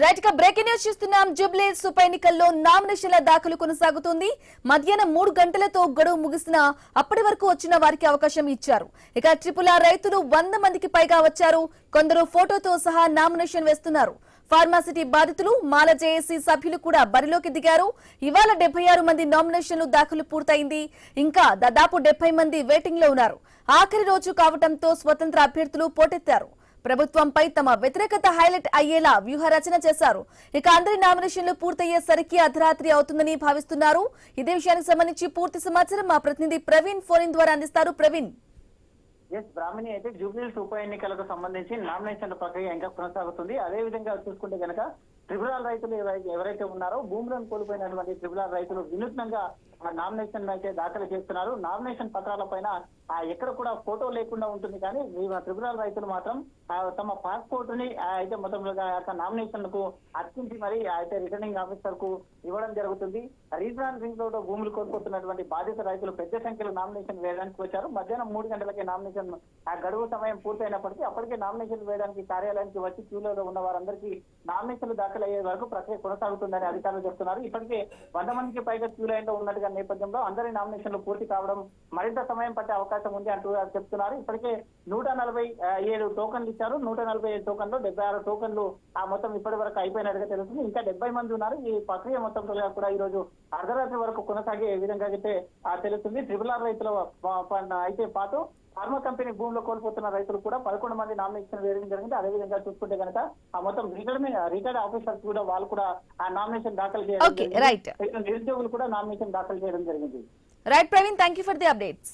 Right గా breaking news చూస్తున్నాం. జూబ్లీహిల్స్ ఉప ఎన్నికల్లో నామినేషన్ల దాఖలు కొనసాగుతుంది. మధ్యాహ్నం 3 గంటలతో గడువు ముగిసినా అప్పటి వరకు వచ్చిన వారికి అవకాశం ఇచ్చారు. ఇక RRR రైతులు 100 మందికి పైగా వచ్చారు. కొందరు ఫోటోతో సహా నామినేషన్ వేస్తున్నారు. ఫార్మాసిటీ బాధితులు, మాల జేఏసీ సభ్యులు కూడా బరిలోకి దిగారు. ఇవాళ 76 మంది నామినేషన్లు దాఖలు పూర్తయింది. ఇంకా దాదాపు 70 మంది వెయిటింగ్ లో ఉన్నారు. ఆఖరి రోజు కావడంతో స్వతంత్ర అభ్యర్థులు పోటెత్తారు. ప్రభుత్వంపై తమ వ్యతిరేకత హైలైట్ అయ్యేలా వ్యూహ రచన చేశారు. ఇక అందరి నామినేషన్లు పూర్తయ్యేసరికి అర్ధరాత్రి అవుతుందని భావిస్తున్నారు. ఇదే విషయానికి సంబంధించి పూర్తి సమాచారం మా ప్రతినిధి ప్రవీణ్ ఫోన్ ద్వారా అందిస్తారు. ప్రవీణ్. బ్రాహ్మణి అయితే జూబ్లీహిల్స్ ఉప ఎన్నికలకు సంబంధించి నామినేషన్ల ప్రక్రియ ఇంకా కొనసాగుతుంది. అదే విధంగా చూసుకుంటే గనక RRR రైతులు ఎవరైతే ఉన్నారో భూములను కోల్పోయినటువంటి RRR రైతులు వినూత్నంగా నామినేషన్ అయితే దాఖలు చేస్తున్నారు. నామినేషన్ పత్రాల పైన ఎక్కడ కూడా ఫోటో లేకుండా ఉంటుంది, కానీ RRR రైతులు మాత్రం తమ పాస్పోర్ట్ ని అయితే మొత్తంగా నామినేషన్ కు అర్పించి మరి అయితే రిటర్నింగ్ ఆఫీసర్ కు ఇవ్వడం జరుగుతుంది. రీజనల్ రింగ్ రోడ్ భూములు కోల్పోతున్నటువంటి బాధిత రైతులు పెద్ద సంఖ్యలో నామినేషన్ వేయడానికి వచ్చారు. మధ్యాహ్నం 3 గంటలకే నామినేషన్ గడువు సమయం పూర్తయినప్పటికీ అప్పటికే నామినేషన్ వేయడానికి కార్యాలయానికి వచ్చి క్యూలో ఉన్న వారందరికీ నామినేషన్లు దాఖలు అయ్యే వరకు ప్రక్రియ కొనసాగుతుందని అధికారులు చెప్తున్నారు. ఇప్పటికే 100 మందికి పైగా క్యూ లైన్ లో ఉన్నట్టుగా నేపథ్యంలో అందరి నామినేషన్లు పూర్తి కావడం మరింత సమయం పట్టే అవకాశం ఉంది అంటూ చెప్తున్నారు. ఇప్పటికే 147 టోకన్లు ఇచ్చారు. 147 టోకన్లు 76 టోకన్లు మొత్తం ఇప్పటి వరకు అయిపోయినట్టుగా తెలుస్తుంది. ఇంకా 70 మంది ఉన్నారు. ఈ ప్రక్రియ మొత్తం కూడా ఈ రోజు అర్ధరాత్రి వరకు కొనసాగే విధంగా అయితే తెలుస్తుంది. RRR రైతుల అయితే పాటు ఫార్మా కంపెనీ భూమిలో కోల్పోతున్న రైతులు కూడా 11 మంది నామినేషన్ వేయడం జరిగింది. అదేవిధంగా చూసుకుంటే కనుక మొత్తం రిటైర్డ్ ఆఫీసర్స్ కూడా వాళ్ళు కూడా ఆ నామినేషన్ దాఖలు చేయడం, నిరుద్యోగులు కూడా నామినేషన్ దాఖలు చేయడం జరిగింది. Right Praveen, thank you for the updates.